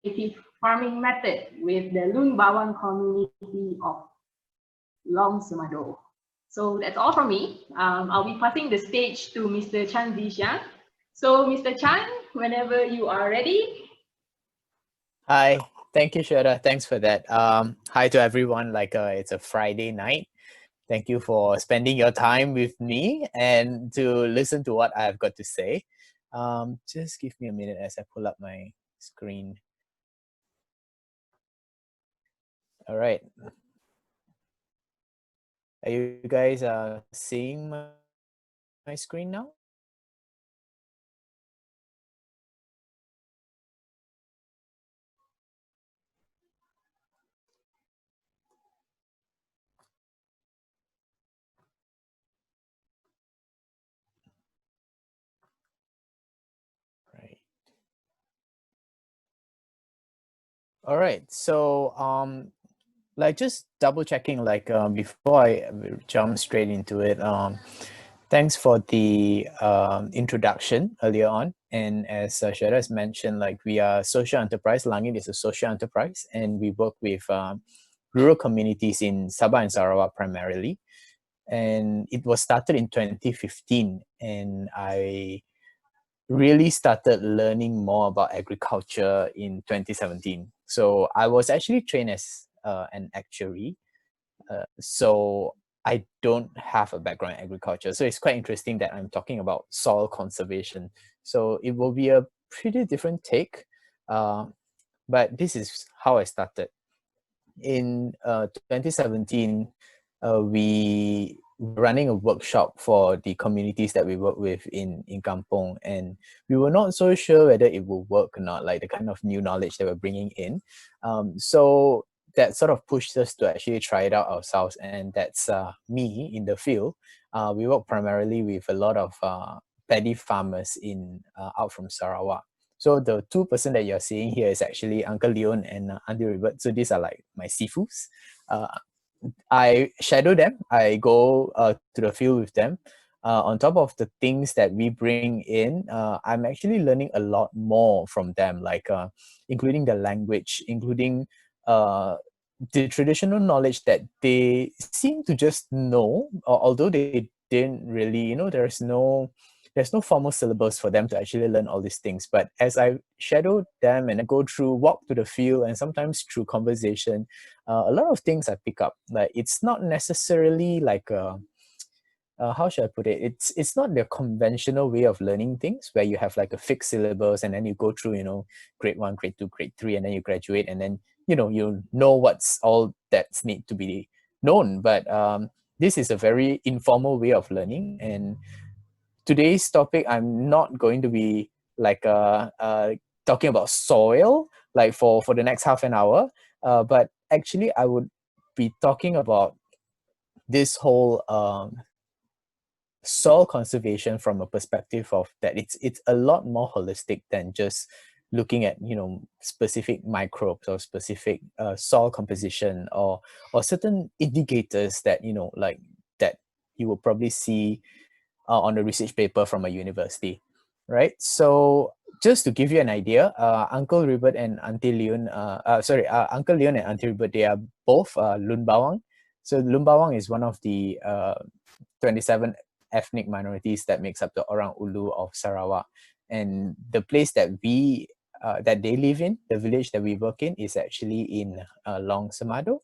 native farming method with the Lun Bawang community of Long Semado. So that's all from me. I'll be passing the stage to Mr. Chan Zi Xiang. So Mr. Chan, whenever you are ready. Hi, thank you, Shweta. Thanks for that. Hi to everyone. It's a Friday night. Thank you for spending your time with me and to listen to what I've got to say. Just give me a minute as I pull up my screen. All right. Are you guys seeing my screen now? Right. All right. So just double checking, before I jump straight into it, thanks for the introduction earlier on. And as Shweta has mentioned, we are social enterprise. Langit is a social enterprise, and we work with rural communities in Sabah and Sarawak primarily. And it was started in 2015, and I really started learning more about agriculture in 2017. So I was actually trained as an actuary. So I don't have a background in agriculture. So it's quite interesting that I'm talking about soil conservation. So it will be a pretty different take. But this is how I started. In 2017, we were running a workshop for the communities that we work with in Kampong, and we were not so sure whether it will work or not, like the kind of new knowledge that we're bringing in. So that sort of pushed us to actually try it out ourselves, and that's me in the field. We work primarily with a lot of paddy farmers in out from Sarawak. So the two person that you're seeing here is actually Uncle Leon and Auntie Ribet. So these are like my sifus. I shadow them. I go to the field with them. On top of the things that we bring in, I'm actually learning a lot more from them, including the language, including the traditional knowledge that they seem to just know, although they didn't really, there's no formal syllabus for them to actually learn all these things. But as I shadow them and I go through, walk to the field, and sometimes through conversation, a lot of things I pick up. Like it's not necessarily like a how should I put it? It's not the conventional way of learning things where you have like a fixed syllabus and then you go through, grade 1, grade 2, grade 3, and then you graduate, and then you know what's all that's need to be known. But this is a very informal way of learning, and today's topic, I'm not going to be talking about soil for the next half an hour, but actually I would be talking about this whole soil conservation from a perspective of that it's a lot more holistic than just looking at specific microbes or specific soil composition or certain indicators that that you will probably see on a research paper from a university, right? So just to give you an idea, Uncle Ribet and Auntie Leon, Uncle Leon and Auntie Ribet, they are both Lun Bawang. So Lun Bawang is one of the 27 ethnic minorities that makes up the Orang Ulu of Sarawak. And the place that that they live in, the village that we work in, is actually in Long Semado.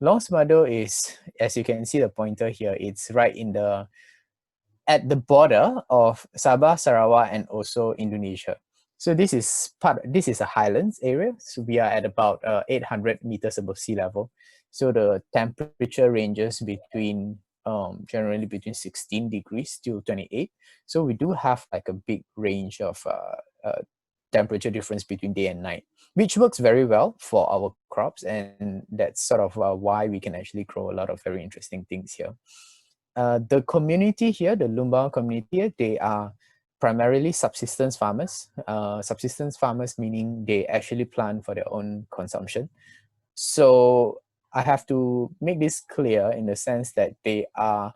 Long Semado is, as you can see the pointer here, it's right at the border of Sabah, Sarawak, and also Indonesia. So this is a highlands area. So we are at about 800 meters above sea level. So the temperature ranges between generally between 16 degrees to 28. So we do have like a big range of temperature difference between day and night, which works very well for our crops, and that's sort of why we can actually grow a lot of very interesting things here. The community here, the Lumbawang community here, they are primarily subsistence farmers. Subsistence farmers meaning they actually plant for their own consumption. So I have to make this clear in the sense that they are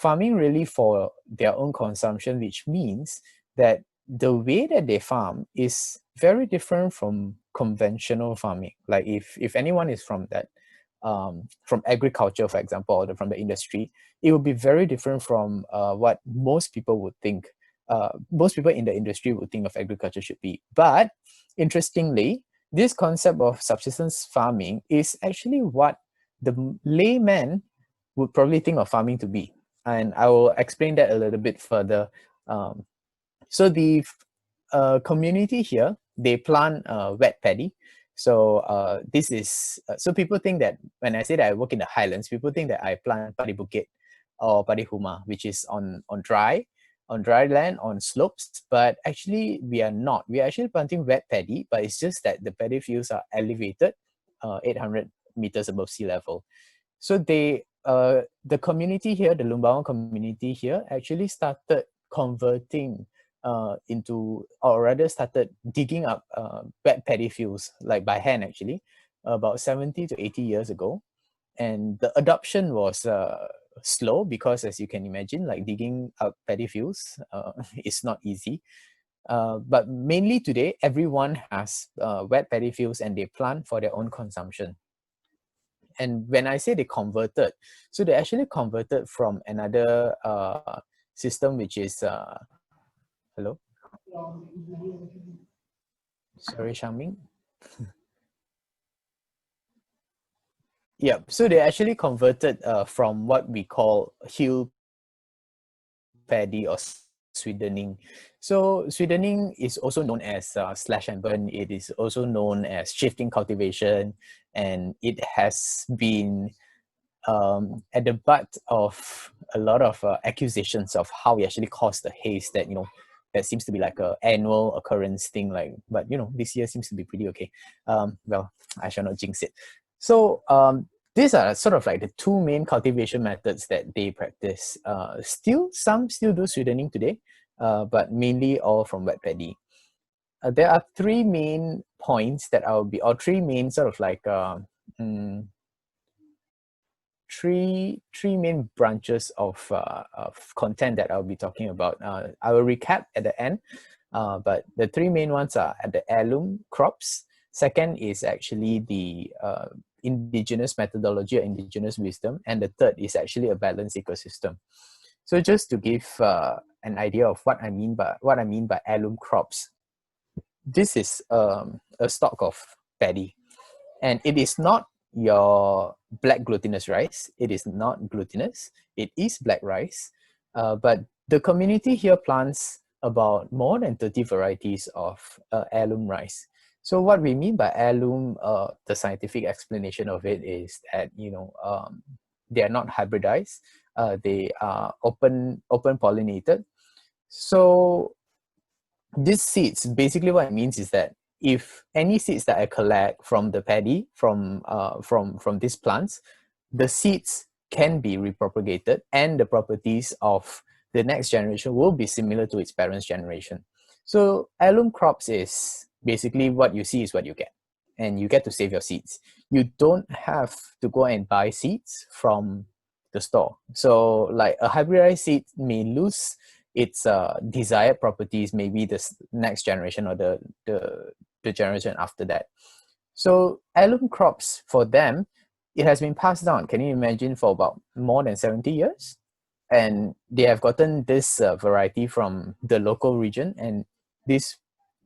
farming really for their own consumption, which means that the way that they farm is very different from conventional farming. Like if anyone is from that, from agriculture, for example, or from the industry, it would be very different from what most people would think. Most people in the industry would think of agriculture should be. But interestingly, this concept of subsistence farming is actually what the layman would probably think of farming to be. And I will explain that a little bit further. So the community here, they plant wet paddy. So this is, so people think that when I say that I work in the highlands, people think that I plant padi bukit or padi huma, which is on dry land, on slopes. But actually we are not. We are actually planting wet paddy, but it's just that the paddy fields are elevated 800 meters above sea level. So they, the community here, the Lumbawan community here, actually started converting into, or rather started digging up wet paddy fields, like by hand actually, about 70 to 80 years ago. And the adoption was slow because, as you can imagine, like digging up paddy fields is not easy. But mainly today, everyone has wet paddy fields and they plant for their own consumption. And when I say they converted, so they actually converted from another system, which is, hello? Sorry, Xiangming. Yeah, so they actually converted from what we call hill paddy or sweetening. So sweetening is also known as slash and burn. It is also known as shifting cultivation, and it has been at the butt of a lot of accusations of how we actually caused the haze that, you know, that seems to be like a annual occurrence thing, like, but you know, this year seems to be pretty okay. Well, I shall not jinx it. So these are sort of like the two main cultivation methods that they practice. Some still do sweetening today, but mainly all from wet paddy. There are three main points that I'll be, or three main sort of like three main branches of content that I'll be talking about. I will recap at the end, but the three main ones are at the heirloom crops. Second is actually the indigenous methodology or indigenous wisdom, and the third is actually a balanced ecosystem. So just to give an idea of what I mean by heirloom crops, this is a stalk of paddy, and it is not your black glutinous rice. It is not glutinous. It is black rice. But the community here plants about more than 30 varieties of heirloom rice. So what we mean by heirloom, the scientific explanation of it is that, you know, they are not hybridized. They are open pollinated. So these seeds, basically what it means is that if any seeds that I collect from the paddy, from these plants, the seeds can be repropagated and the properties of the next generation will be similar to its parents' generation. So heirloom crops is basically what you see is what you get, and you get to save your seeds. You don't have to go and buy seeds from the store. So like a hybridized seed may lose its desired properties, maybe this next generation or the generation after that. So heirloom crops, for them, it has been passed down, can you imagine, for about more than 70 years? And they have gotten this variety from the local region, and this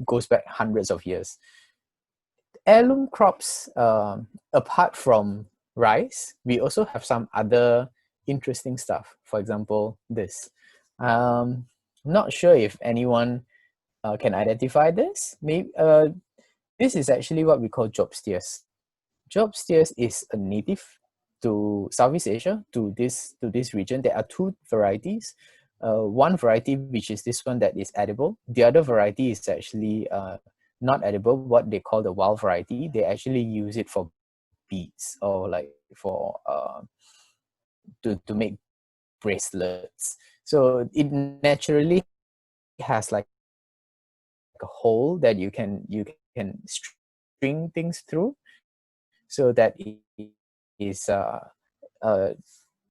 goes back hundreds of years. Heirloom crops, apart from rice, we also have some other interesting stuff. For example, this. I'm not sure if anyone can identify this. Maybe this is actually what we call job steers. Job steers is a native to Southeast Asia, to this region. There are two varieties. One variety, which is this one, that is edible. The other variety is actually not edible, what they call the wild variety. They actually use it for beads, or like for to make bracelets. So it naturally has like a hole that you can string things through, so that it is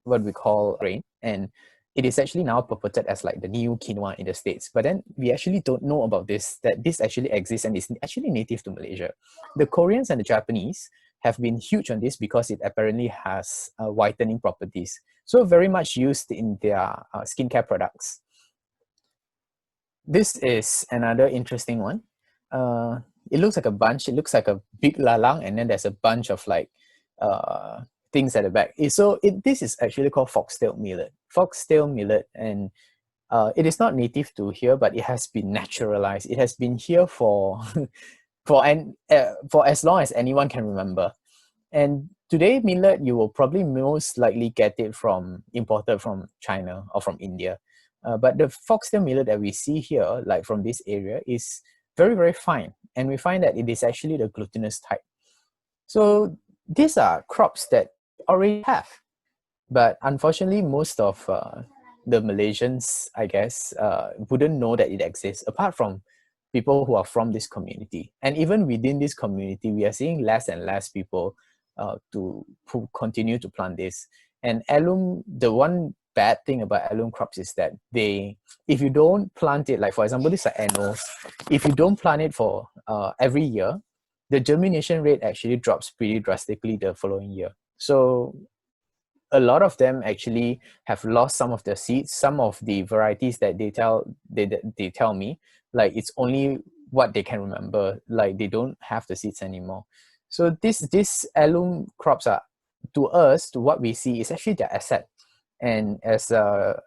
what we call grain. And it is actually now purported as like the new quinoa in the States. But then we actually don't know about this, that this actually exists and is actually native to Malaysia. The Koreans and the Japanese have been huge on this because it apparently has whitening properties. So very much used in their skincare products. This is another interesting one. It looks like a bunch. It looks like a big lalang, and then there's a bunch of like things at the back. This is actually called foxtail millet. Foxtail millet, and it is not native to here, but it has been naturalized. It has been here for for as long as anyone can remember. And today, millet, you will probably most likely get it from imported from China or from India. But the foxtail millet that we see here, like from this area, is very, very fine. And we find that it is actually the glutinous type. So these are crops that we already have. But unfortunately, most of the Malaysians, I guess, wouldn't know that it exists, apart from people who are from this community. And even within this community, we are seeing less and less people who continue to plant this. And heirloom, the one bad thing about heirloom crops is that if you don't plant it, like for example, these are annuals, if you don't plant it for every year, the germination rate actually drops pretty drastically the following year. So a lot of them actually have lost some of their seeds. Some of the varieties that they tell me, like it's only what they can remember, like they don't have the seeds anymore. So this heirloom crops are, to us, to what we see, is actually their asset. And as was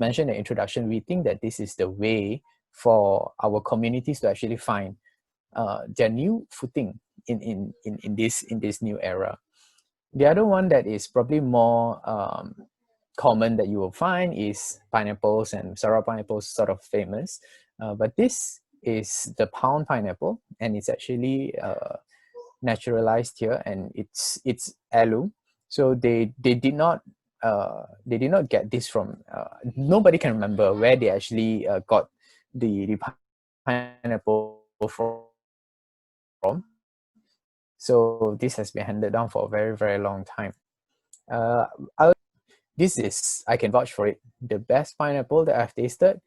mentioned in the introduction, we think that this is the way for our communities to actually find their new footing in this new era. The other one that is probably more common that you will find is pineapples, and Sarawak pineapples sort of famous. But this is the pound pineapple, and it's actually naturalized here, and it's heirloom. So they did not get this from nobody can remember where they actually got the pineapple from. So this has been handed down for a very, very long time. This is, I can vouch for it, the best pineapple that I've tasted.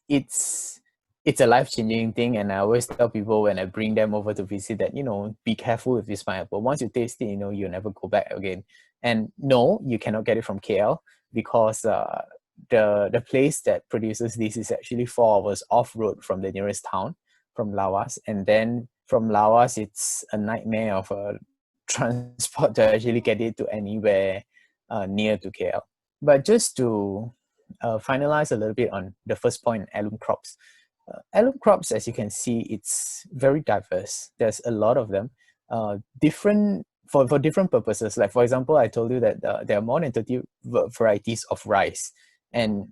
It's a life-changing thing, and I always tell people when I bring them over to visit that, be careful with this pineapple. Once you taste it, you'll never go back again. And no, you cannot get it from KL, because the place that produces this is actually 4 hours off-road from the nearest town, from Lawas. And then from Lawas, it's a nightmare of a transport to actually get it to anywhere near to KL. But just to finalize a little bit on the first point, heirloom crops. Heirloom crops, as you can see, it's very diverse. There's a lot of them, different for different purposes. Like for example, I told you that there are more than 30 varieties of rice, and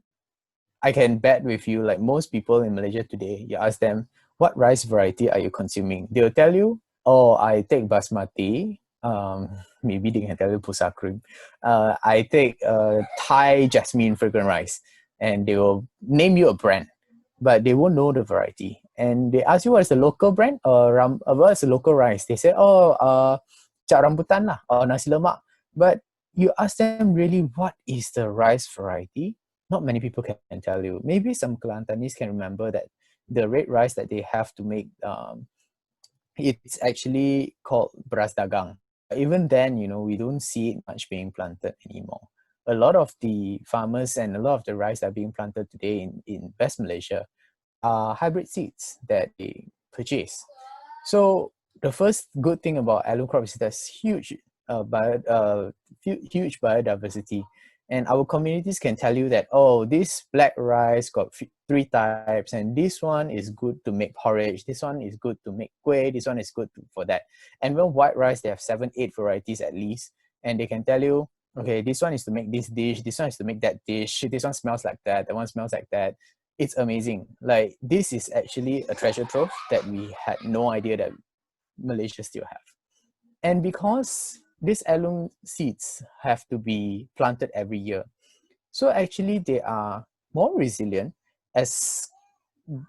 I can bet with you, like most people in Malaysia today, you ask them, what rice variety are you consuming? They'll tell you, oh, I take basmati. Maybe they can tell you pusa cream. I take Thai jasmine fragrant rice, and they will name you a brand, but they won't know the variety. And they ask you what is the local brand or what is the local rice. They say, oh, cak rambutan lah, or nasi lemak. But you ask them really what is the rice variety, not many people can tell you. Maybe some Kelantanese can remember that the red rice that they have to make, it's actually called beras dagang. Even then, we don't see it much being planted anymore. A lot of the farmers and a lot of the rice that are being planted today in West Malaysia are hybrid seeds that they purchase. So the first good thing about heirloom crops is there's huge biodiversity. And our communities can tell you that, oh, this black rice got 3 types, and this one is good to make porridge, this one is good to make kueh, this one is good for that. And when white rice, they have 7, 8 varieties at least, and they can tell you, okay, this one is to make this dish, this one is to make that dish, this one smells like that one smells like that. It's amazing. Like, this is actually a treasure trove that we had no idea that Malaysia still have. And because these heirloom seeds have to be planted every year, so actually they are more resilient, as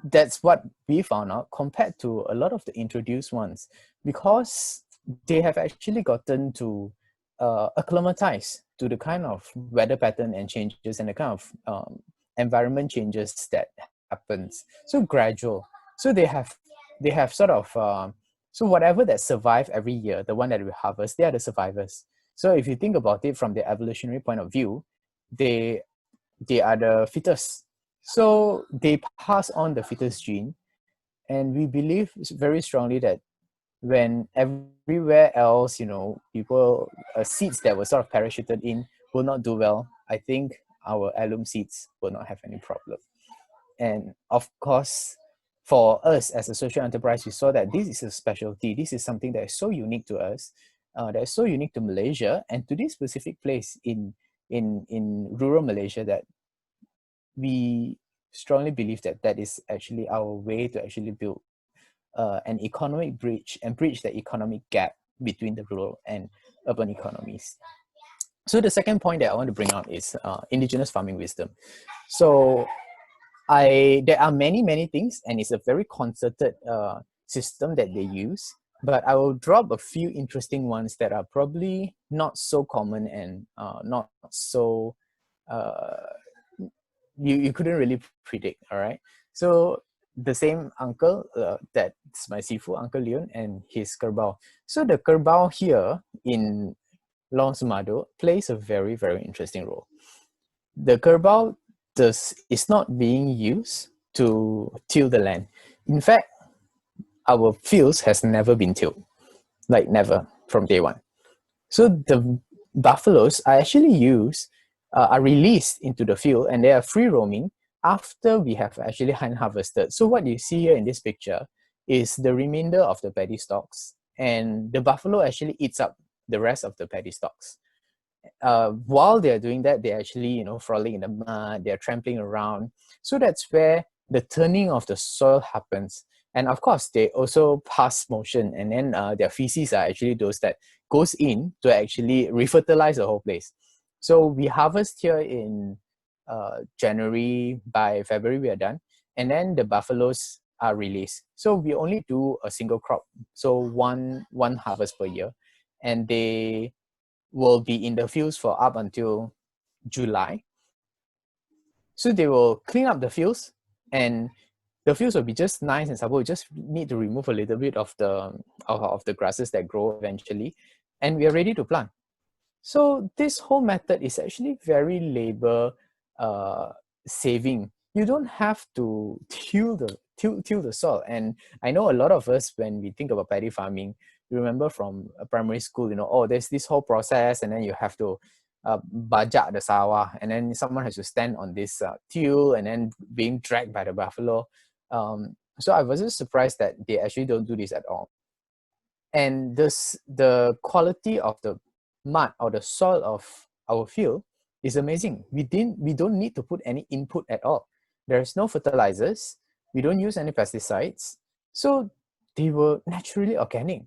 that's what we found out, compared to a lot of the introduced ones, because they have actually gotten to acclimatize to the kind of weather pattern and changes and the kind of environment changes that happens. So gradual. So they have sort of so whatever that survive every year, the one that we harvest, they are the survivors. So if you think about it from the evolutionary point of view, they are the fittest. So they pass on the fittest gene, and we believe very strongly that when everywhere else, people seeds that were sort of parachuted in will not do well, I think our heirloom seeds will not have any problem. And of course, for us as a social enterprise, we saw that this is a specialty. This is something that is so unique to us, that is so unique to Malaysia and to this specific place in rural Malaysia, that we strongly believe that that is actually our way to actually build an economic bridge and bridge the economic gap between the rural and urban economies. So the second point that I want to bring out is indigenous farming wisdom. So there are many things, and it's a very concerted system that they use, but I will drop a few interesting ones that are probably not so common and not so you couldn't really predict. All right, so the same uncle, that's my Sifu, Uncle Leon, and his kerbau. So the kerbau here in Long Sumado plays a very interesting role. The kerbau is not being used to till the land. In fact, our fields has never been tilled, like never from day one. So the buffaloes are actually are released into the field, and they are free roaming after we have actually hand harvested. So what you see here in this picture is the remainder of the paddy stalks, and the buffalo actually eats up the rest of the paddy stalks. While they're doing that, they're actually, frolling in the mud, they're trampling around. So that's where the turning of the soil happens. And of course, they also pass motion, and then their feces are actually those that goes in to actually refertilize the whole place. So we harvest here in January. By February, we are done. And then the buffaloes are released. So we only do a single crop. So one harvest per year. And they will be in the fields for up until July. So they will clean up the fields, and the fields will be just nice and supple. We just need to remove a little bit of the grasses that grow eventually, and we are ready to plant. So this whole method is actually very labor saving. You don't have to till the soil. And I know a lot of us, when we think about paddy farming, you remember from primary school, there's this whole process, and then you have to bajak the sawah, and then someone has to stand on this till and then being dragged by the buffalo. So I was just surprised that they actually don't do this at all. And the quality of the mud or the soil of our field is amazing. We don't need to put any input at all. There's no fertilizers. We don't use any pesticides. So they were naturally organic.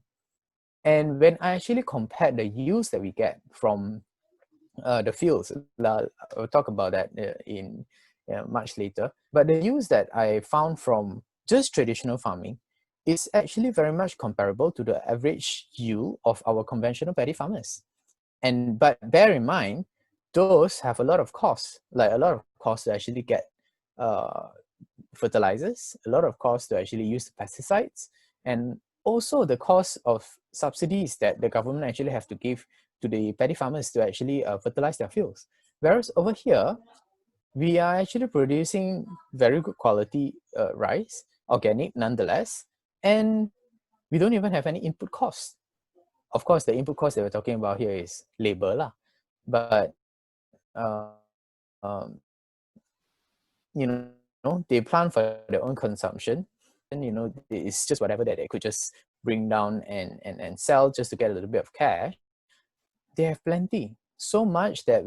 And when I actually compared the yields that we get from the fields, I'll talk about that in much later. But the yields that I found from just traditional farming is actually very much comparable to the average yield of our conventional paddy farmers. But bear in mind, those have a lot of costs, to actually get fertilizers, a lot of costs to actually use the pesticides, and also the cost of subsidies that the government actually have to give to the paddy farmers to actually fertilize their fields. Whereas over here, we are actually producing very good quality rice, organic nonetheless, and we don't even have any input costs. Of course, the input cost that we're talking about here is labor lah. But they plant for their own consumption, and it's just whatever that they could just bring down and sell just to get a little bit of cash. They have plenty, so much that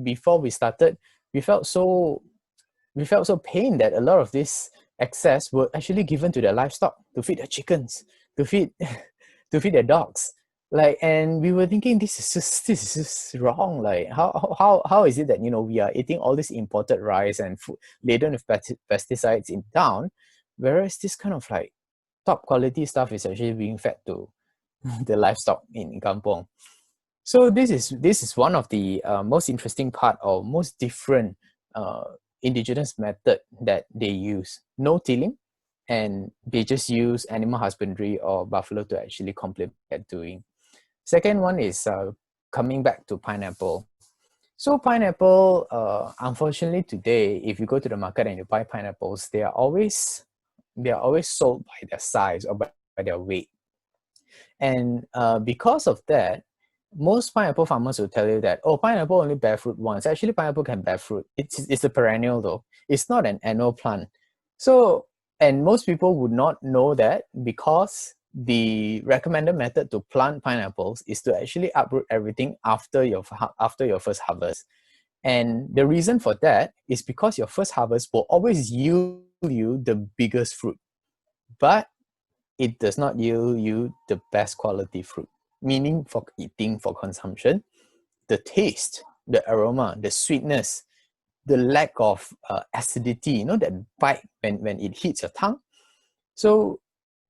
before we started, we felt so pained that a lot of this excess were actually given to their livestock to feed their chickens, to feed their dogs. And we were thinking, this is just wrong. How is it that we are eating all this imported rice and food laden with pesticides in town, whereas this kind of top quality stuff is actually being fed to the livestock in kampong. So this is one of the most interesting part or most different indigenous method that they use. No tilling, and they just use animal husbandry or buffalo to actually complement that doing. Second one is coming back to pineapple. So pineapple, unfortunately today, if you go to the market and you buy pineapples, they are always sold by their size or by their weight. And because of that, most pineapple farmers will tell you that, oh, pineapple only bear fruit once. Actually, pineapple can bear fruit. It's a perennial though. It's not an annual plant. So, and most people would not know that because the recommended method to plant pineapples is to actually uproot everything after your first harvest. And the reason for that is because your first harvest will always yield you the biggest fruit, but it does not yield you the best quality fruit, meaning for eating, for consumption. The taste, the aroma, the sweetness, the lack of acidity, you know, that bite when it hits your tongue. So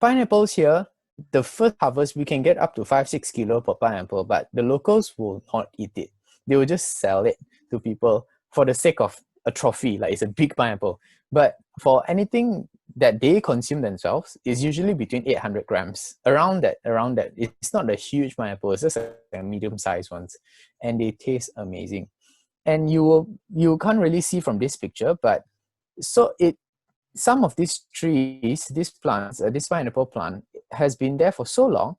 pineapples here, the first harvest, we can get up to 5-6 kilo per pineapple, but the locals will not eat it. They will just sell it to people for the sake of a trophy, like it's a big pineapple. But for anything that they consume themselves is usually between 800 grams, around that. It's not a huge pineapple, it's just a medium-sized ones, and they taste amazing. And you can't really see from this picture, but so some of these trees, these plants, this pineapple plant has been there for so long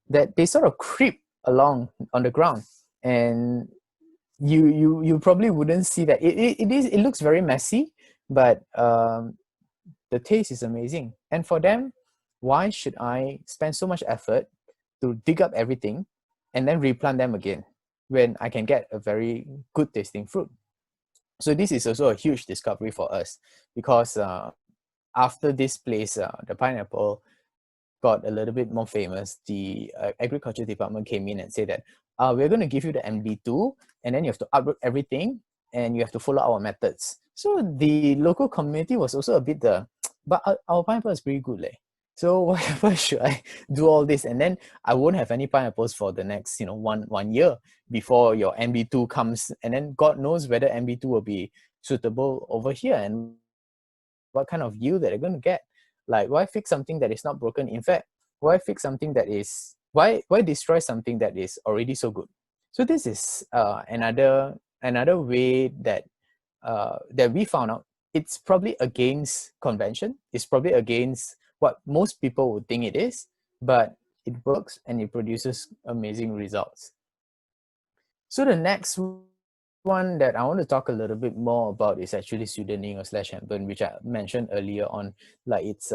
that they sort of creep along on the ground, and you probably wouldn't see that. It looks very messy, but the taste is amazing. And for them, why should I spend so much effort to dig up everything and then replant them again when I can get a very good tasting fruit? So this is also a huge discovery for us, because after this place, the pineapple got a little bit more famous. The agriculture department came in and said that we're going to give you the MD2, and then you have to uproot everything and you have to follow our methods. So the local community was also a bit but our pineapple is pretty good, leh. So why should I do all this? And then I won't have any pineapples for the next, one year before your MB2 comes. And then God knows whether MB2 will be suitable over here and what kind of yield that they're going to get. Like, why fix something that is not broken? In fact, why fix something that is, why destroy something that is already so good? So this is another way that that we found out. It's probably against convention. It's probably against what most people would think it is, but it works and it produces amazing results. So the next one that I want to talk a little bit more about is actually Sudaning or /hempen, which I mentioned earlier on. Like, it's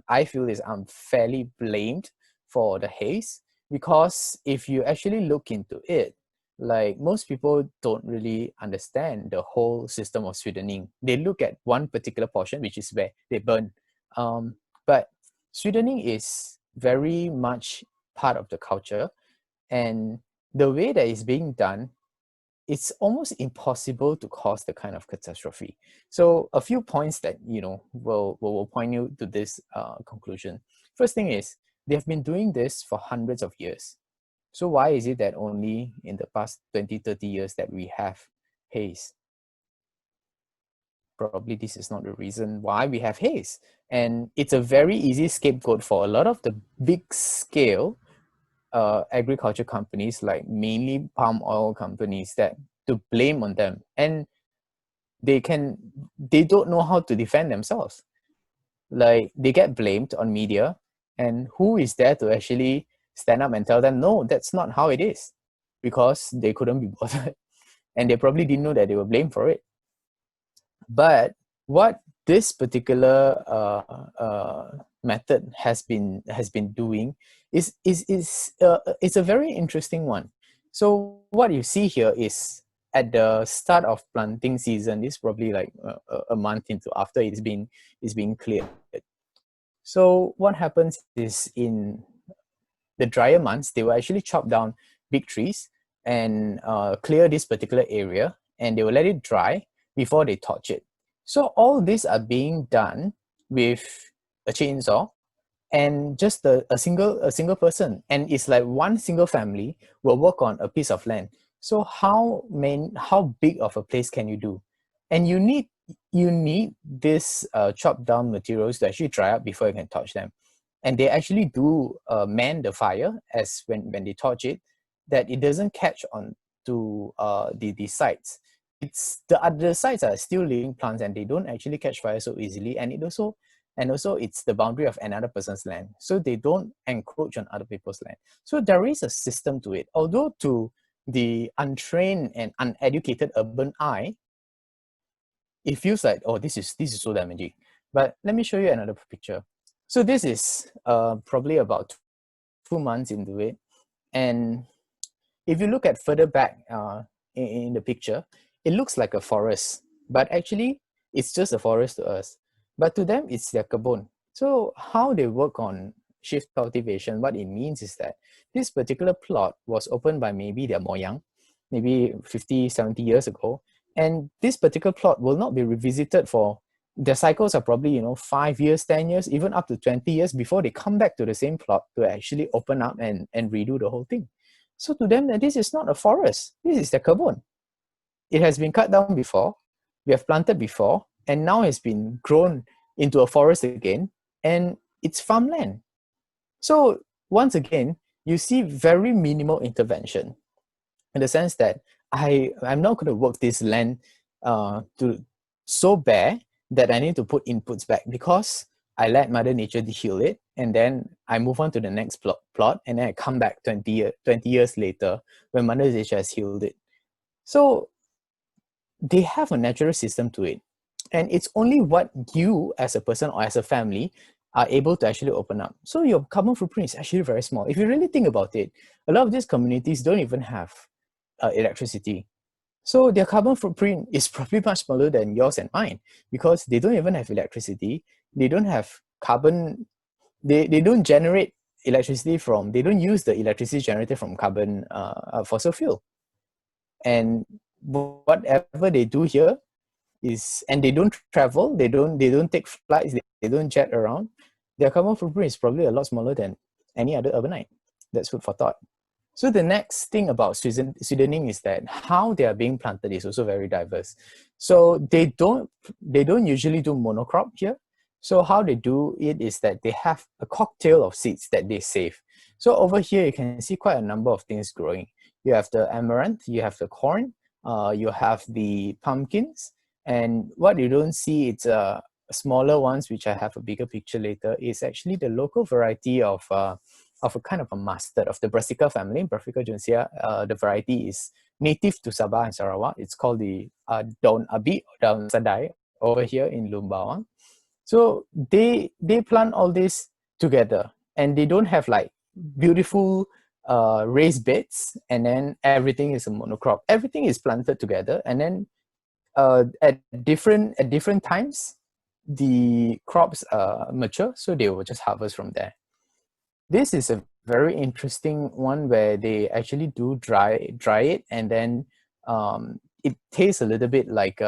I feel is unfairly blamed for the haze, because if you actually look into it, like, most people don't really understand the whole system of Sudaning. They look at one particular portion, which is where they burn. But Sudaning is very much part of the culture, and the way that it's being done, it's almost impossible to cause the kind of catastrophe. So a few points that will point you to this conclusion. First thing is, they have been doing this for hundreds of years. So why is it that only in the past 20-30 years that we have haze? Probably this is not the reason why we have haze. And it's a very easy scapegoat for a lot of the big scale agriculture companies, like mainly palm oil companies, that to blame on them. And they don't know how to defend themselves. Like, they get blamed on media, and who is there to actually stand up and tell them, no, that's not how it is? Because they couldn't be bothered, and they probably didn't know that they were blamed for it. But what this particular method has been doing is it's a very interesting one. So what you see here is, at the start of planting season, this is probably like a month into after it's being cleared. So what happens is, in the drier months, they will actually chop down big trees and clear this particular area, and they will let it dry before they torch it. So all these are being done with a chainsaw and just a single person, and it's like one single family will work on a piece of land. So how big of a place can you do? And you need this chopped down materials to actually dry up before you can torch them. And they actually do man the fire as when they torch it, that it doesn't catch on to the sites. It's the other sites are still living plants and they don't actually catch fire so easily, and also it's the boundary of another person's land, so they don't encroach on other people's land. So there is a system to it, although to the untrained and uneducated urban eye it feels like, oh, this is so damaging. But let me show you another picture. So this is probably about 2 months into it, and if you look at further back in the picture, it looks like a forest, but actually it's just a forest to us. But to them, it's their kebun. So how they work on shift cultivation, what it means is that this particular plot was opened by maybe their moyang, maybe 50, 70 years ago. And this particular plot will not be revisited for, their cycles are probably, 5 years, 10 years, even up to 20 years before they come back to the same plot to actually open up and redo the whole thing. So to them, this is not a forest, this is their kebun. It has been cut down before, we have planted before, and now has been grown into a forest again, and it's farmland. So once again, you see very minimal intervention in the sense that I'm not going to work this land to so bare that I need to put inputs back, because I let Mother Nature heal it, and then I move on to the next plot, and then I come back 20 years later when Mother Nature has healed it. So they have a natural system to it, and it's only what you as a person or as a family are able to actually open up. So your carbon footprint is actually very small. If you really think about it, a lot of these communities don't even have electricity. So their carbon footprint is probably much smaller than yours and mine, because they don't even have electricity. They don't have carbon. They don't generate electricity from, they don't use the electricity generated from carbon fossil fuel. And whatever they do here is, and they don't travel, they don't take flights, they don't jet around. Their carbon footprint is probably a lot smaller than any other urbanite. That's food for thought. So the next thing about Swedening is that how they are being planted is also very diverse. So they don't usually do monocrop here. So how they do it is that they have a cocktail of seeds that they save. So over here, you can see quite a number of things growing. You have the amaranth, you have the corn, you have the pumpkins, and what you don't see, it's smaller ones, which I have a bigger picture later, is actually the local variety of a kind of a mustard of the Brassica family, Brassica juncea. The variety is native to Sabah and Sarawak. It's called the Daun Abi, Daun Sadai, over here in Lumbawang. So they plant all this together, and they don't have like beautiful raised beds and then everything is a monocrop. Everything is planted together, and then at different times the crops mature, so they will just harvest from there. This is a very interesting one where they actually do dry it, and then it tastes a little bit like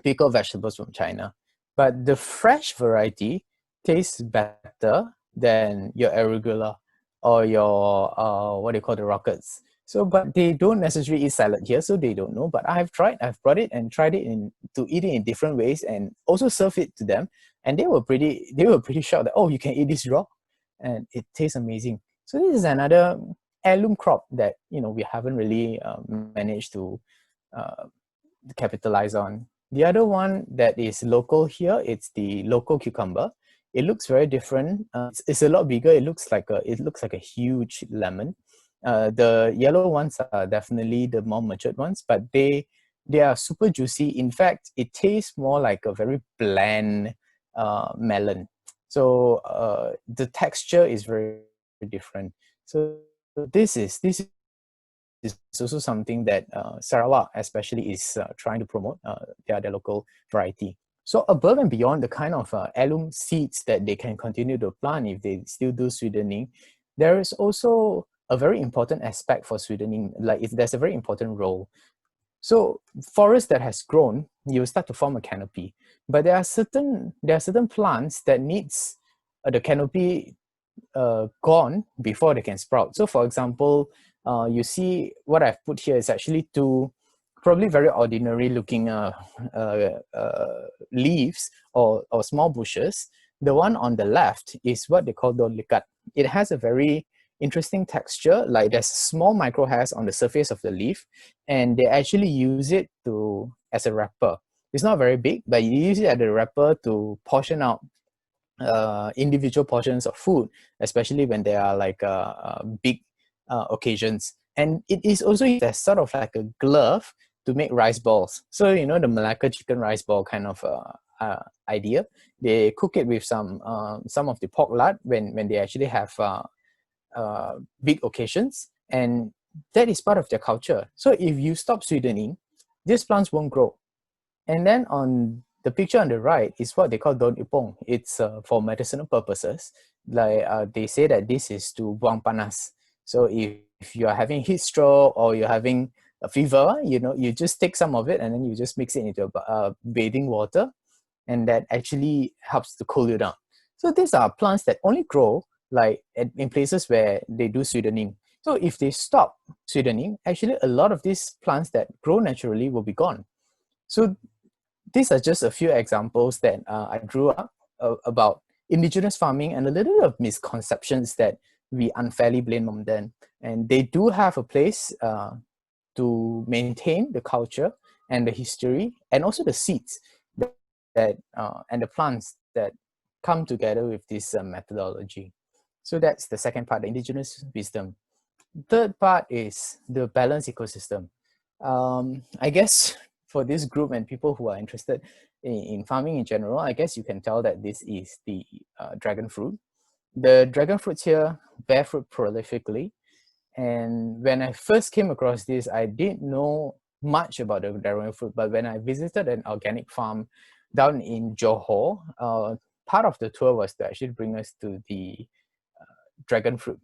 pickled vegetables from China. But the fresh variety tastes better than your arugula or your what do you call the rockets. So, but they don't necessarily eat salad here, so they don't know. But I've brought it and tried it to eat it in different ways, and also serve it to them. And they were pretty shocked that, oh, you can eat this raw, and it tastes amazing. So this is another heirloom crop that we haven't really managed to capitalize on. The other one that is local here, it's the local cucumber. It looks very different. It's a lot bigger. It looks like a huge lemon. The yellow ones are definitely the more matured ones, but they are super juicy. In fact, it tastes more like a very bland melon. So the texture is very different. So this is also something that Sarawak especially is trying to promote, their local variety. So above and beyond the kind of heirloom seeds that they can continue to plant if they still do sweetening, there is also a very important aspect for sweetening, like there's a very important role. So forest that has grown, you start to form a canopy, but there are certain plants that needs the canopy gone before they can sprout. So for example, you see what I've put here is actually two probably very ordinary looking leaves or small bushes. The one on the left is what they call daun likat. It has a very interesting texture, like there's small micro hairs on the surface of the leaf, and they actually use it to as a wrapper. It's not very big, but you use it as a wrapper to portion out individual portions of food, especially when there are like big occasions. And it is also used as sort of like a glove to make rice balls. So you know the Malacca chicken rice ball kind of idea. They cook it with some of the pork lard when they actually have big occasions, and that is part of their culture. So if you stop sweetening, these plants won't grow. And then on the picture on the right is what they call daun ipong. It's for medicinal purposes. Like they say that this is to buang panas. So if you are having heat stroke or you're having a fever, you know, you just take some of it and then you just mix it into bathing water, and that actually helps to cool you down. So these are plants that only grow like in places where they do sweetening. So if they stop sweetening, actually a lot of these plants that grow naturally will be gone. So these are just a few examples that I drew up about indigenous farming and a little bit of misconceptions that we unfairly blame on them. And they do have a place to maintain the culture and the history and also the seeds that and the plants that come together with this methodology. So that's the second part, the indigenous wisdom. Third part is the balanced ecosystem. I guess for this group and people who are interested in farming in general, I guess you can tell that this is the dragon fruit. The dragon fruits here bear fruit prolifically. And when I first came across this, I didn't know much about the dragon fruit. But when I visited an organic farm down in Johor, part of the tour was to actually bring us to the dragon fruit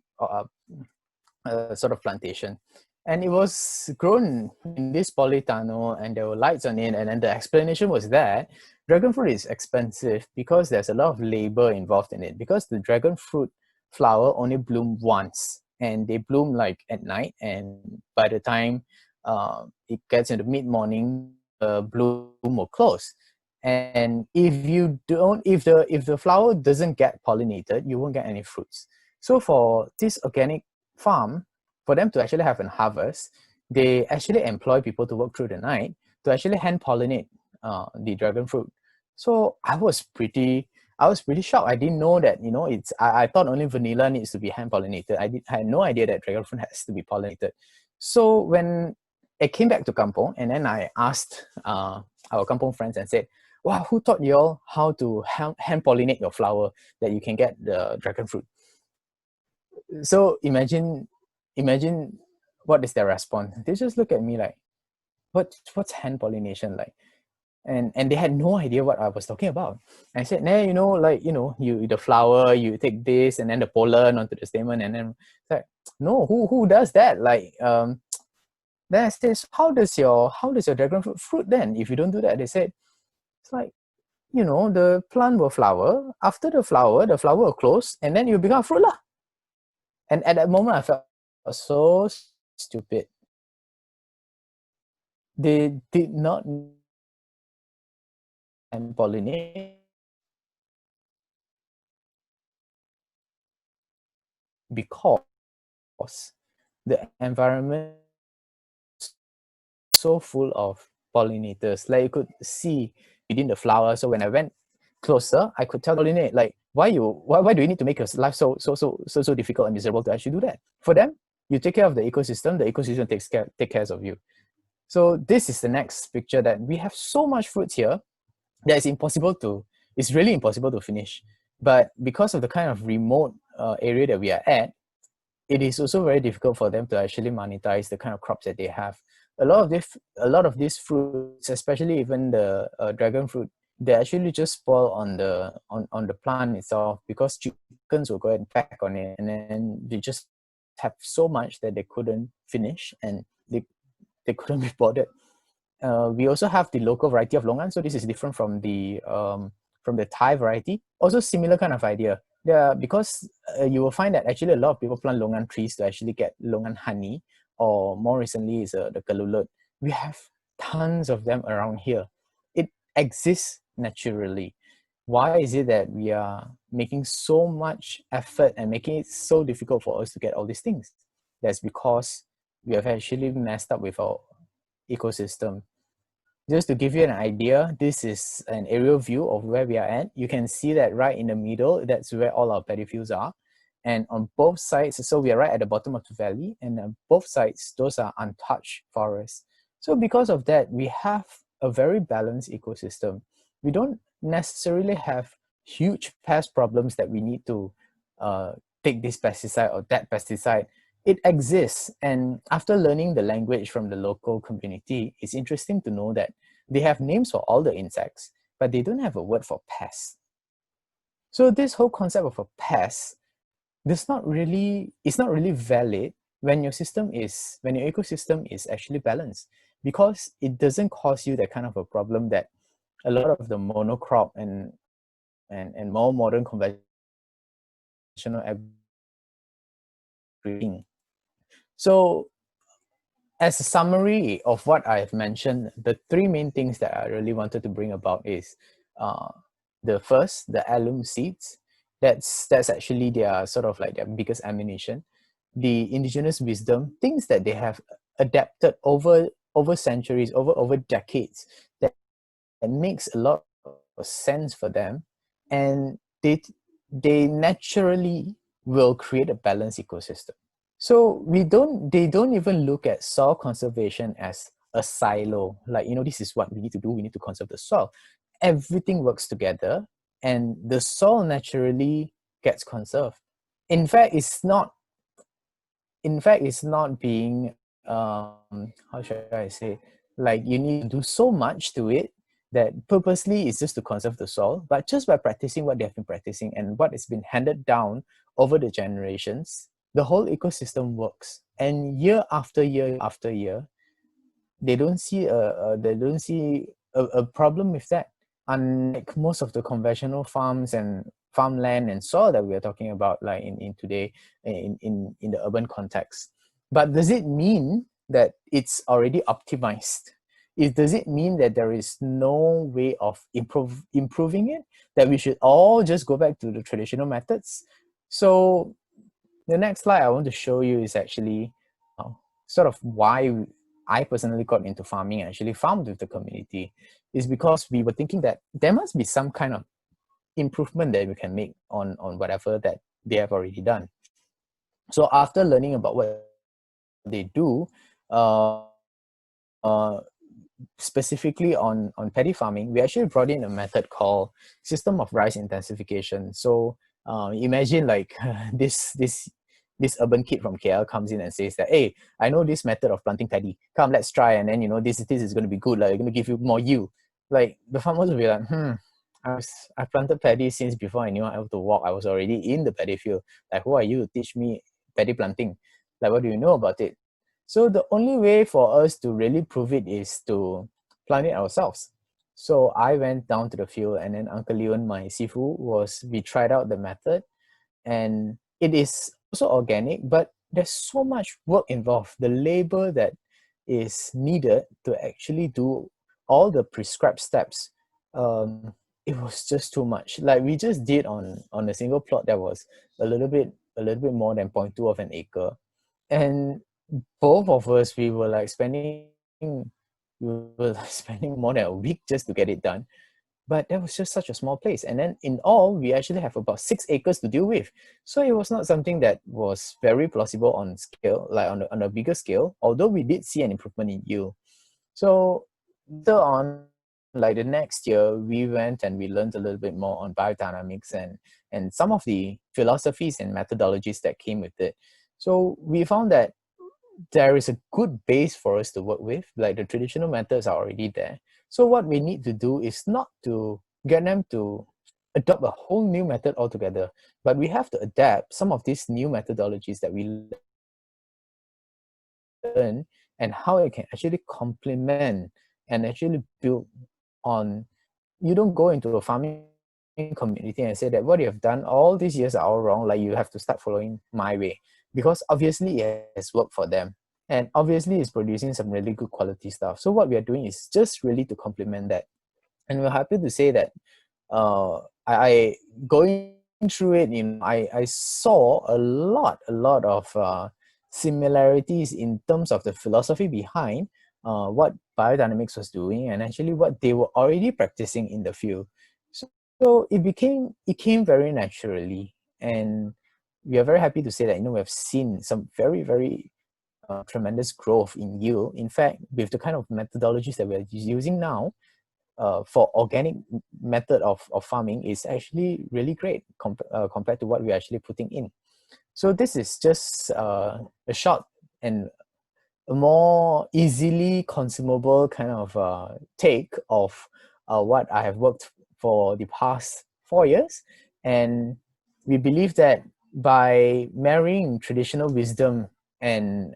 sort of plantation. And it was grown in this polytunnel and there were lights on it. And then the explanation was that dragon fruit is expensive because there's a lot of labor involved in it, because the dragon fruit flower only bloom once and they bloom like at night. And by the time it gets into mid-morning, the bloom will close. And if the flower doesn't get pollinated, you won't get any fruits. So for this organic farm, for them to actually have a harvest, they actually employ people to work through the night to actually hand pollinate the dragon fruit. So I was pretty shocked. I didn't know that, you know, I thought only vanilla needs to be hand pollinated. I had no idea that dragon fruit has to be pollinated. So when I came back to Kampong and then I asked our Kampong friends and said, wow, who taught you all how to hand pollinate your flower that you can get the dragon fruit? So imagine what is their response. They just look at me like, what's hand pollination like? And they had no idea what I was talking about. And I said, nah, you know, like, you know, you the flower, you take this and then the pollen onto the stamen, and then it's like, no, who does that? Like then I said, so how does your dragon fruit then if you don't do that? They said, it's like, you know, the plant will flower. After the flower will close, and then you become fruit lah. And at that moment, I felt so stupid. They did not pollinate because the environment is so full of pollinators. Like you could see within the flower. So when I went closer, I could tell pollinate. Like why do you need to make your life so difficult and miserable to actually do that? For them, you take care of the ecosystem takes care of you. So this is the next picture, that we have so much fruits here that it's really impossible to finish. But because of the kind of remote area that we are at, it is also very difficult for them to actually monetize the kind of crops that they have. A lot of these fruits, especially even the dragon fruit, they actually just spoil on the plant itself, because chickens will go and peck on it, and then they just have so much that they couldn't finish, and they couldn't be bothered. We also have the local variety of longan, so this is different from the Thai variety. Also similar kind of idea. because you will find that actually a lot of people plant longan trees to actually get longan honey, or more recently is the kalulut. We have tons of them around here. It exists naturally. Why is it that we are making so much effort and making it so difficult for us to get all these things? That's because we have actually messed up with our ecosystem. Just to give you an idea, this is an aerial view of where we are at. You can see that right in the middle, that's where all our paddy fields are. And on both sides, so we are right at the bottom of the valley, and on both sides, those are untouched forests. So because of that, we have a very balanced ecosystem. We don't necessarily have huge pest problems that we need to take this pesticide or that pesticide. It exists, and after learning the language from the local community, it's interesting to know that they have names for all the insects, but they don't have a word for pests. So this whole concept of a pest it's not really valid when your ecosystem is actually balanced, because it doesn't cause you that kind of a problem that a lot of the monocrop and more modern conventional agriculture. So as a summary of what I've mentioned, the three main things that I really wanted to bring about is uh, the first, the alum seeds. That's actually their sort of like their biggest ammunition. The indigenous wisdom, things that they have adapted over centuries, over decades, that makes a lot of sense for them, and they naturally will create a balanced ecosystem. So they don't even look at soil conservation as a silo. Like, this is what we need to do. We need to conserve the soil. Everything works together, and the soil naturally gets conserved. In fact, it's not being, how should I say, like you need to do so much to it that purposely is just to conserve the soil, but just by practicing what they have been practicing and what has been handed down over the generations, the whole ecosystem works. And year after year after year, they don't see a problem with that. Unlike most of the conventional farms and farmland and soil that we are talking about, like in today in the urban context. But does it mean that it's already optimized? Does it mean that there is no way of improving it? That we should all just go back to the traditional methods? So the next slide I want to show you is actually sort of why I personally got into farming and actually farmed with the community, is because we were thinking that there must be some kind of improvement that we can make on whatever that they have already done. So after learning about what they do, specifically on paddy farming, we actually brought in a method called system of rice intensification. So imagine like this urban kid from KL comes in and says that, hey, I know this method of planting paddy. Come, let's try. And then, this is going to be good. Like, it's going to give you more yield. Like, the farmers will be like, I planted paddy since before I knew how to walk. I was already in the paddy field. Like, who are you to teach me paddy planting? Like, what do you know about it? So the only way for us to really prove it is to plant it ourselves. So I went down to the field, and then Uncle Leon, my sifu, we tried out the method, and it is also organic, but there's so much work involved. The labor that is needed to actually do all the prescribed steps, it was just too much. Like, we just did on a single plot that was a little bit more than 0.2 of an acre, and both of us, we were like spending more than a week just to get it done. But that was just such a small place. And then in all, we actually have about 6 acres to deal with. So it was not something that was very plausible on scale, like on a bigger scale, although we did see an improvement in yield. So later on, like the next year, we went and we learned a little bit more on biodynamics and some of the philosophies and methodologies that came with it. So we found that there is a good base for us to work with. Like, the traditional methods are already there. So what we need to do is not to get them to adopt a whole new method altogether, but we have to adapt some of these new methodologies that we learn, and how it can actually complement and actually build on. You don't go into a farming community and say that what you have done all these years are all wrong, like you have to start following my way, because obviously it has worked for them, and obviously it's producing some really good quality stuff. So what we are doing is just really to complement that, and we're happy to say that I going through it, I saw a lot of similarities in terms of the philosophy behind what biodynamics was doing, and actually what they were already practicing in the field. So it came very naturally, and we are very happy to say that we have seen some very tremendous growth in yield. In fact, with the kind of methodologies that we are using now, for organic method of farming is actually really great compared to what we're actually putting in. So this is just a short and a more easily consumable kind of take of what I have worked for the past 4 years. And we believe that by marrying traditional wisdom and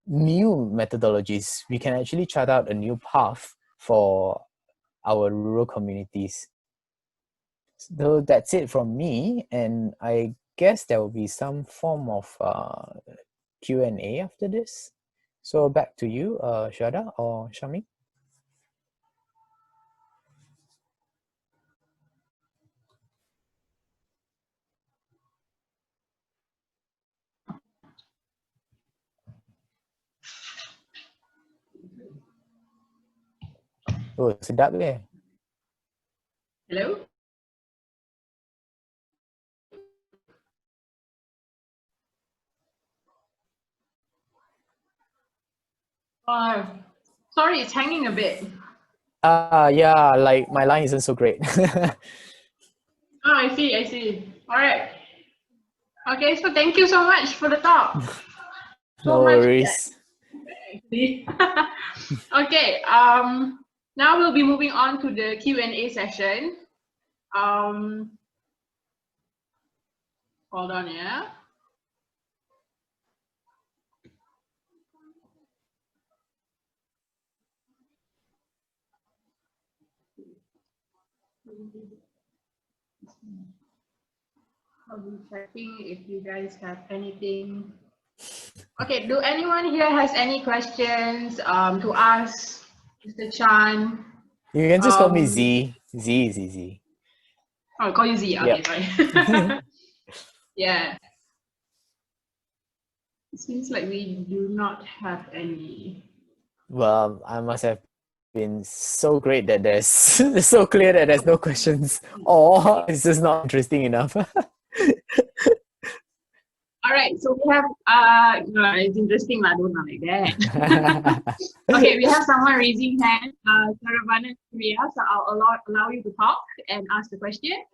new methodologies, we can actually chart out a new path for our rural communities. So that's it from me, and I guess there will be some form of Q&A after this. So back to you, Shada or Shami. Oh, sedap eh. Hello? Sorry, it's hanging a bit. Yeah, like my line isn't so great. Oh, I see. All right. Okay, so thank you so much for the talk. No So much. worries. Actually. Okay, now we'll be moving on to the Q&A session. Hold on, yeah. I'll be checking if you guys have anything. Okay, do anyone here has any questions to ask Mr. Chan? You can just call me Z. Z is easy. Oh, call you Z. Okay, Yep. sorry. Yeah. It seems like we do not have any. Well, I must have been so great that there's so clear that there's no questions, or it's just not interesting enough. All right, so we have no, it's interesting, I don't know like that. Okay, we have someone raising hand, Saravana Priya, so I'll allow you to talk and ask the question.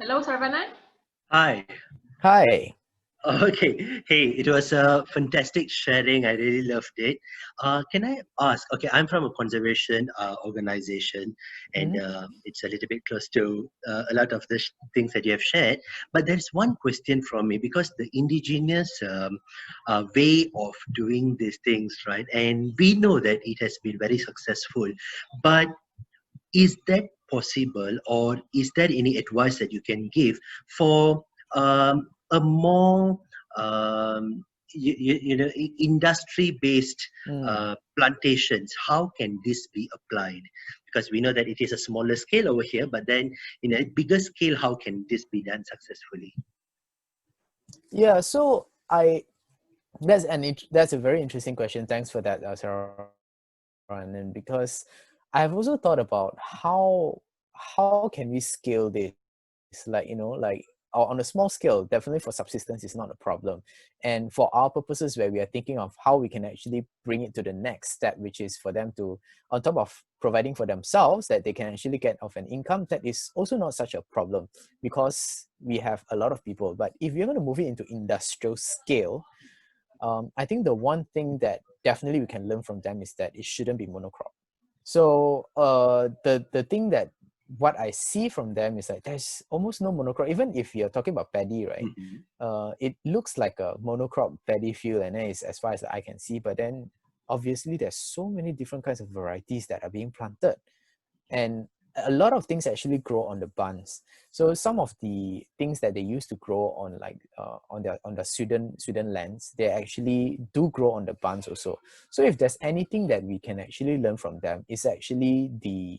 Hello, Saravana. Hi. Hi. Okay. Hey, it was a fantastic sharing. I really loved it. Can I ask? Okay, I'm from a conservation organization, and it's a little bit close to a lot of the things that you have shared. But there's one question from me, because the indigenous way of doing these things, right? And we know that it has been very successful. But is that possible, or is there any advice that you can give for a more industry-based plantations? How can this be applied? Because we know that it is a smaller scale over here, but then in a bigger scale, how can this be done successfully? Yeah, so that's a very interesting question. Thanks for that, Sarah. And because I've also thought about how can we scale this, like on a small scale. Definitely for subsistence is not a problem, and for our purposes where we are thinking of how we can actually bring it to the next step, which is for them to, on top of providing for themselves, that they can actually get of an income, that is also not such a problem, because we have a lot of people. But if you're going to move it into industrial scale, I think the one thing that definitely we can learn from them is that it shouldn't be monocrop. So the thing that what I see from them is that there's almost no monocrop. Even if you're talking about paddy, right? It looks like a monocrop paddy field, and then it's as far as I can see. But then obviously there's so many different kinds of varieties that are being planted, and a lot of things actually grow on the buns. So some of the things that they used to grow on like on the Sweden lands, they actually do grow on the buns also. So if there's anything that we can actually learn from them, it's actually the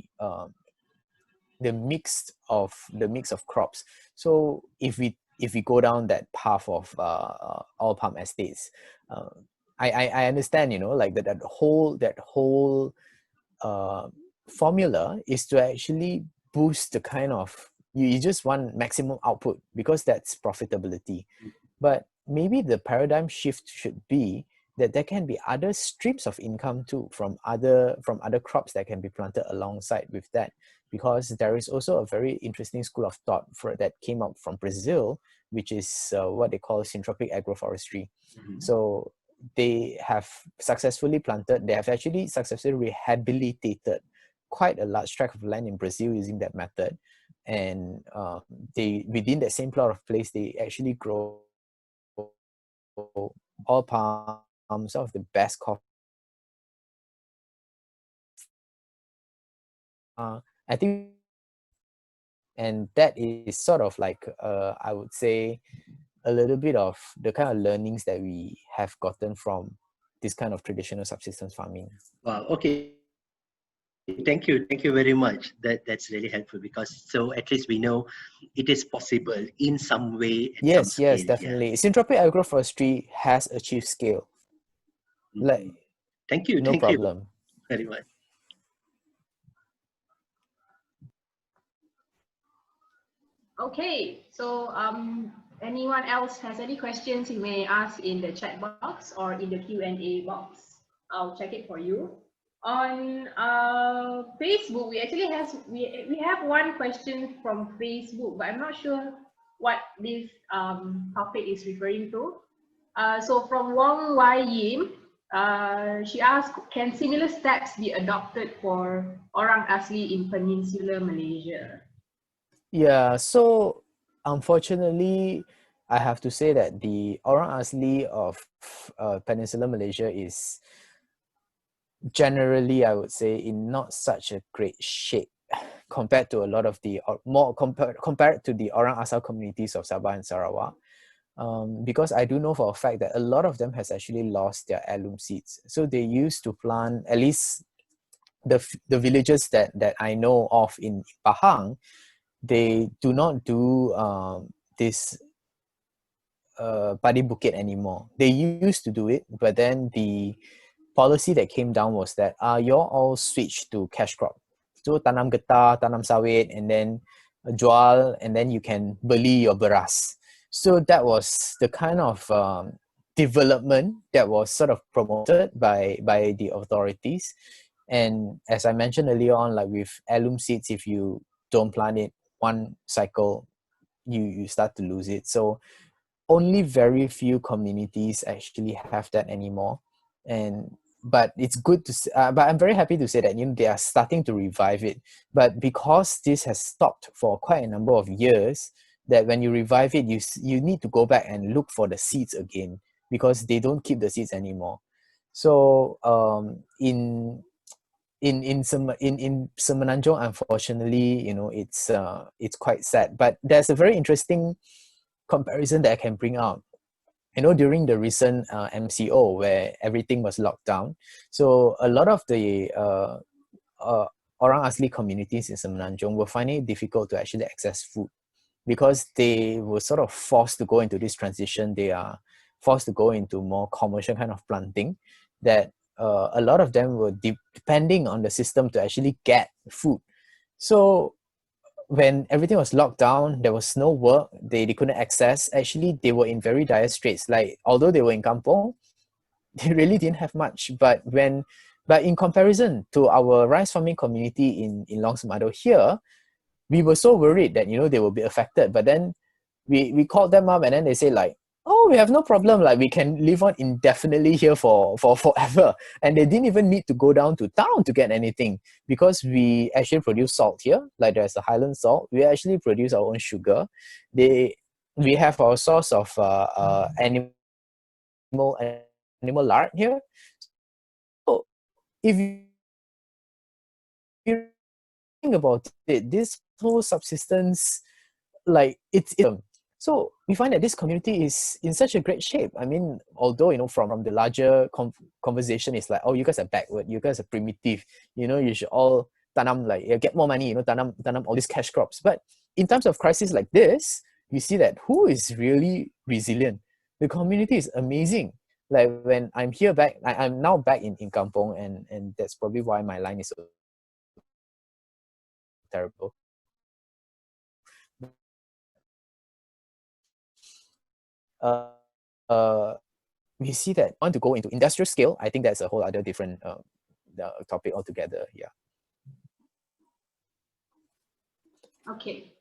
mix of crops. So if we go down that path of oil palm estates, uh, I understand, you know, like that whole uh, formula is to actually boost the kind of, you just want maximum output because that's profitability. But maybe the paradigm shift should be that there can be other streams of income too from other crops that can be planted alongside with that, because there is also a very interesting school of thought that came up from Brazil, which is what they call syntropic agroforestry. So they have they have actually successfully rehabilitated quite a large tract of land in Brazil using that method. And they, within that same plot of place, they actually grow oil palm, some of the best coffee. I think, and that is sort of like, I would say, a little bit of the kind of learnings that we have gotten from this kind of traditional subsistence farming. Wow. Okay. Thank you very much. That's really helpful, because so at least we know it is possible in some way at some Yes, scale. yes, definitely. Syntropic agroforestry has achieved scale. Like, Thank you no problem. very much. Okay, so anyone else has any questions, you may ask in the chat box or in the Q&A box. I'll check it for you. On Facebook, we actually we have one question from Facebook, but I'm not sure what this topic is referring to. So from Wong Wai Yim, she asked, can similar steps be adopted for orang asli in Peninsular Malaysia? Yeah, so unfortunately, I have to say that the orang asli of Peninsular Malaysia is generally, I would say, in not such a great shape compared to a lot of the compared to the orang asal communities of Sabah and Sarawak. Because I do know for a fact that a lot of them has actually lost their heirloom seeds. So they used to plant, at least the villages that I know of in Pahang, they do not do this padi bukit anymore. They used to do it, but then the policy that came down was that you all switch to cash crop. So tanam getah, tanam sawit, and then jual, and then you can beli your beras. So that was the kind of development that was sort of promoted by the authorities. And as I mentioned earlier on, like with heirloom seeds, if you don't plant it one cycle, you start to lose it. So only very few communities actually have that anymore. And but it's good to but I'm very happy to say that, you know, they are starting to revive it. But because this has stopped for quite a number of years, that when you revive it, you need to go back and look for the seeds again, because they don't keep the seeds anymore. So in Semenanjung, unfortunately, you know, it's quite sad. But there's a very interesting comparison that I can bring out. You know, during the recent MCO where everything was locked down, so a lot of the orang asli communities in Semenanjung were finding it difficult to actually access food, because they were sort of forced to go into this transition. They are forced to go into more commercial kind of planting, that a lot of them were depending on the system to actually get food. So when everything was locked down, there was no work, they couldn't access. Actually, they were in very dire straits. Like, although they were in kampong, they really didn't have much. But in comparison to our rice farming community in Long Semado here, we were so worried that, you know, they will be affected. But then we called them up, and then they say like, oh, we have no problem, like we can live on indefinitely here for forever. And they didn't even need to go down to town to get anything, because we actually produce salt here. Like, there's the Highland salt, we actually produce our own sugar. We have our source of animal lard here. So if you think about it, this whole subsistence, like it's so we find that this community is in such a great shape. I mean, although, you know, from the larger conversation, it's like, oh, you guys are backward, you guys are primitive, you know, you should all tanam, like, get more money, you know, tanam all these cash crops. But in times of crisis like this, you see that who is really resilient? The community is amazing. Like when I'm here back, I'm now back in Kampong, and that's probably why my line is so terrible. We see that want to go into industrial scale, I think that's a whole other different topic altogether. Yeah. Okay.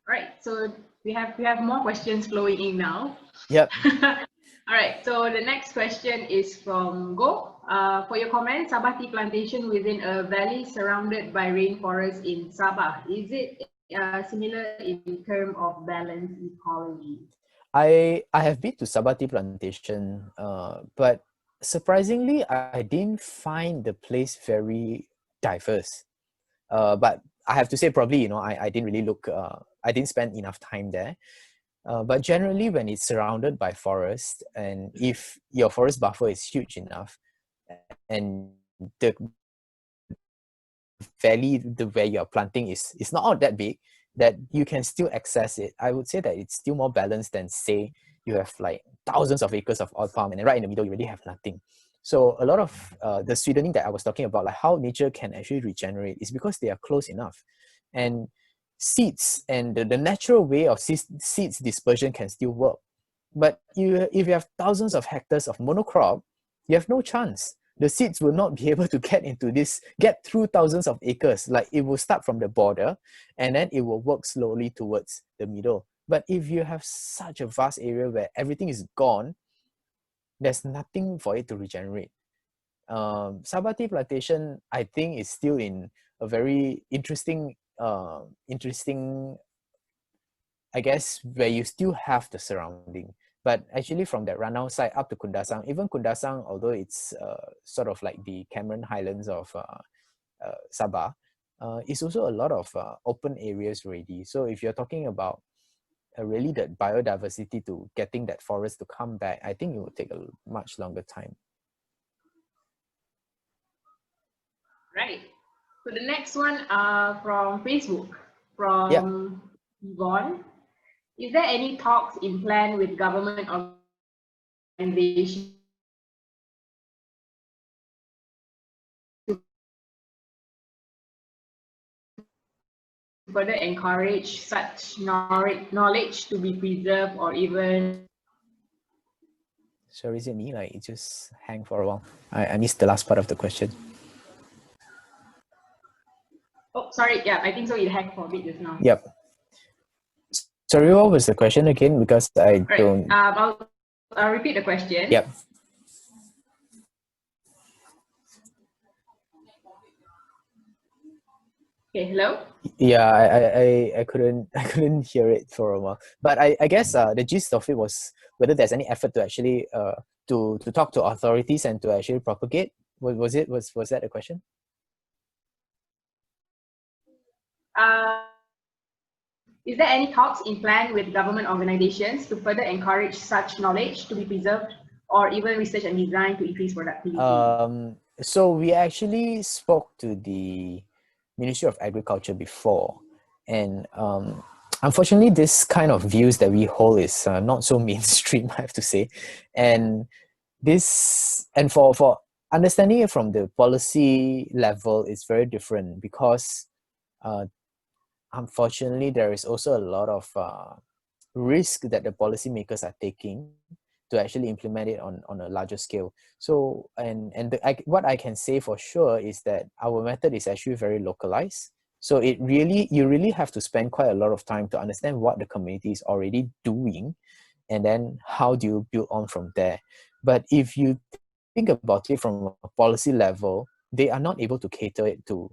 Right. So we have more questions flowing in now. Yep. All right. So the next question is from Go. For your comment, Sabah tea plantation within a valley surrounded by rainforest in Sabah. Is it similar in terms of balanced ecology? I have been to Sabah tea plantation, but surprisingly, I didn't find the place very diverse. But I have to say, probably, you know, I didn't really look, I didn't spend enough time there. But generally, when it's surrounded by forest, and if your forest buffer is huge enough, and the valley where you're planting is not all that big, that you can still access it, I would say that it's still more balanced than, say, you have like thousands of acres of oil palm, and then right in the middle you really have nothing. So a lot of the sweetening that I was talking about, like how nature can actually regenerate, is because they are close enough. And seeds and the natural way of seeds dispersion can still work. But if you have thousands of hectares of monocrop, you have no chance. The seeds will not be able to get through thousands of acres. Like, it will start from the border, and then it will work slowly towards the middle. But if you have such a vast area where everything is gone, there's nothing for it to regenerate. Sabah tea plantation, I think, is still in a very interesting, I guess, where you still have the surrounding. But actually, from that Ranau side up to Kundasang, even Kundasang, although it's sort of like the Cameron Highlands of Sabah, it's also a lot of open areas already. So if you're talking about really that biodiversity to getting that forest to come back, I think it will take a much longer time. Right. So the next one from Facebook, from Yvonne. Is there any talks in plan with government organizations to further encourage such knowledge to be preserved or even... Sorry, is it me? Like, it just hang for a while. I missed the last part of the question. Oh, sorry. Yeah, I think so. It hang for a bit just now. Yep. Sorry, what was the question again? Because I Right. don't... I'll repeat the question. Yep. Okay, hello? Yeah, I couldn't hear it for a while. But I guess the gist of it was whether there's any effort to actually to talk to authorities and to actually propagate. Was that the question? Is there any talks in plan with government organizations to further encourage such knowledge to be preserved or even research and design to increase productivity? So we actually spoke to the Ministry of Agriculture before, and unfortunately, this kind of views that we hold is not so mainstream, I have to say. And for understanding it from the policy level, it's very different, because unfortunately, there is also a lot of risk that the policymakers are taking to actually implement it on a larger scale. So, what I can say for sure is that our method is actually very localized. So you really have to spend quite a lot of time to understand what the community is already doing, and then how do you build on from there. But if you think about it from a policy level, they are not able to cater it to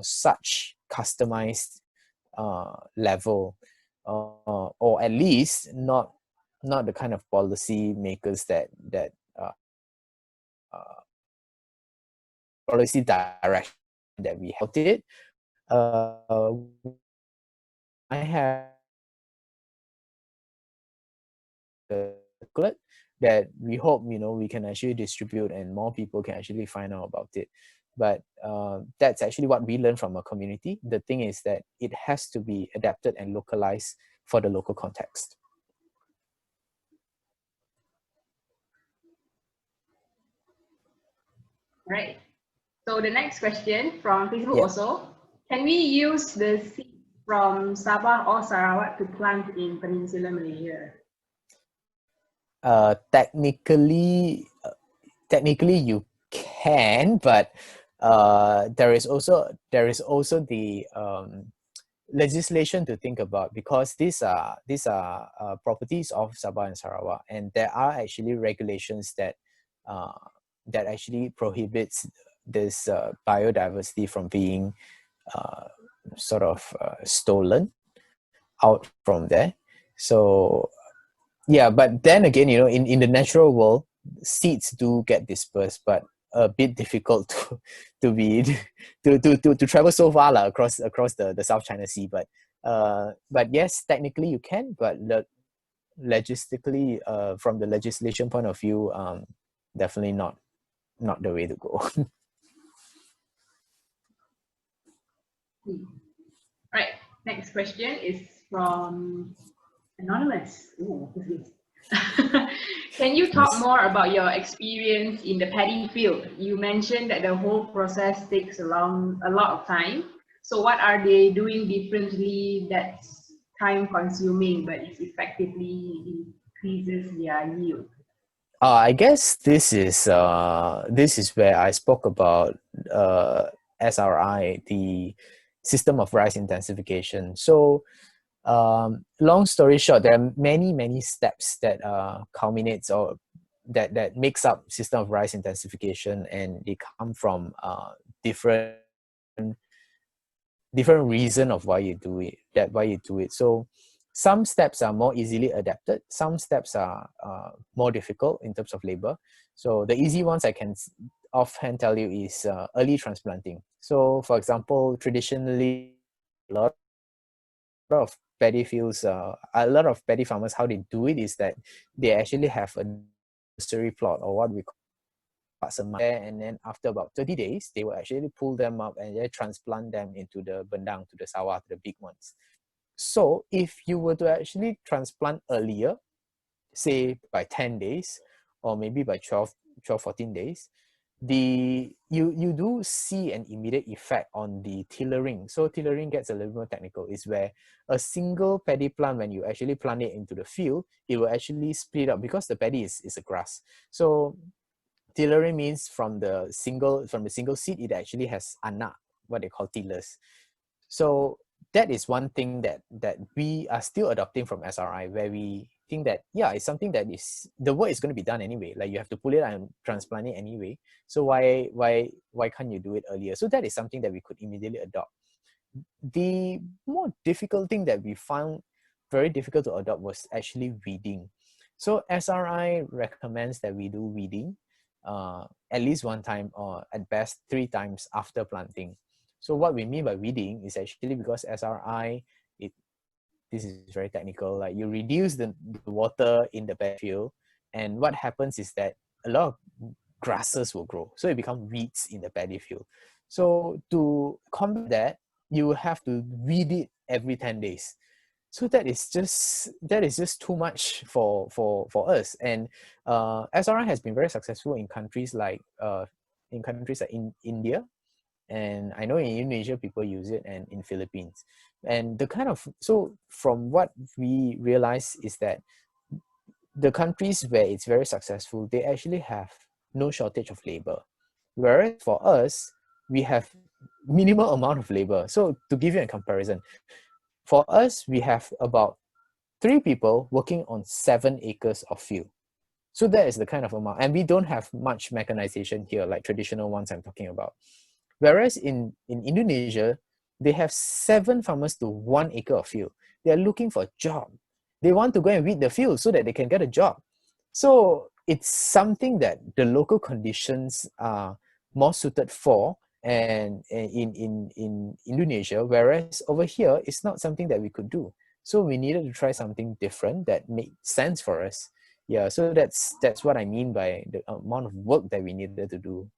such customized level, or at least not the kind of policy makers that policy direction that we have it. I have that we hope we can actually distribute and more people can actually find out about it. But that's actually what we learn from a community. The thing is that it has to be adapted and localized for the local context. Right. So the next question from Facebook Yeah. also, can we use the seed from Sabah or Sarawak to plant in Peninsular Malaysia? Technically you can, but there is also the legislation to think about, because these are properties of Sabah and Sarawak, and there are actually regulations that actually prohibits this biodiversity from being stolen out from there. So yeah, but then again, in the natural world, seeds do get dispersed, but a bit difficult to be to travel so far across the South China Sea. But yes, technically you can, but logistically, from the legislation point of view, definitely not the way to go. Right. Next question is from Anonymous. Ooh, who's this? Can you talk more about your experience in the paddy field? You mentioned that the whole process takes a lot of time. So what are they doing differently that's time consuming but it effectively increases their yield? I guess this is where I spoke about SRI, the system of rice intensification. So long story short, there are many steps that culminates or that makes up system of rice intensification, and they come from different reason of why you do it. So some steps are more easily adapted, some steps are more difficult in terms of labor. So the easy ones I can offhand tell you is early transplanting. So for example, traditionally a lot of paddy fields, a lot of paddy farmers, how they do it is that they actually have a nursery plot, or what we call there, and then after about 30 days, they will actually pull them up and then transplant them into the bendang, to the sawah, to the big ones. So if you were to actually transplant earlier, say by 10 days, or maybe by 14 days, you do see an immediate effect on the tillering. So tillering gets a little more technical. Is where a single paddy plant, when you actually plant it into the field, it will actually split up, because the paddy is a grass. So tillering means from the single seed, it actually has anak, what they call tillers. So that is one thing that we are still adopting from SRI, where we think that, yeah, it's something that is, the work is going to be done anyway. Like, you have to pull it and transplant it anyway. So why can't you do it earlier? So that is something that we could immediately adopt. The more difficult thing that we found very difficult to adopt was actually weeding. So SRI recommends that we do weeding at least one time, or at best 3 times after planting. So what we mean by weeding is actually, because SRI, this is very technical, like you reduce the water in the paddy field, and what happens is that a lot of grasses will grow, so it becomes weeds in the paddy field. So to combat that, you have to weed it every 10 days. So that is just too much for us. And SRI has been very successful in countries like in India, and I know in Indonesia people use it, and in Philippines. And so from what we realize is that the countries where it's very successful, they actually have no shortage of labor. Whereas for us, we have minimal amount of labor. So to give you a comparison, for us, we have about 3 people working on 7 acres of field. So that is the kind of amount. And we don't have much mechanization here, like traditional ones I'm talking about. Whereas in Indonesia, they have 7 farmers to 1 acre of field. They are looking for a job. They want to go and weed the field so that they can get a job. So it's something that the local conditions are more suited for and in Indonesia, whereas over here it's not something that we could do. So we needed to try something different that made sense for us. Yeah, so that's what I mean by the amount of work that we needed to do.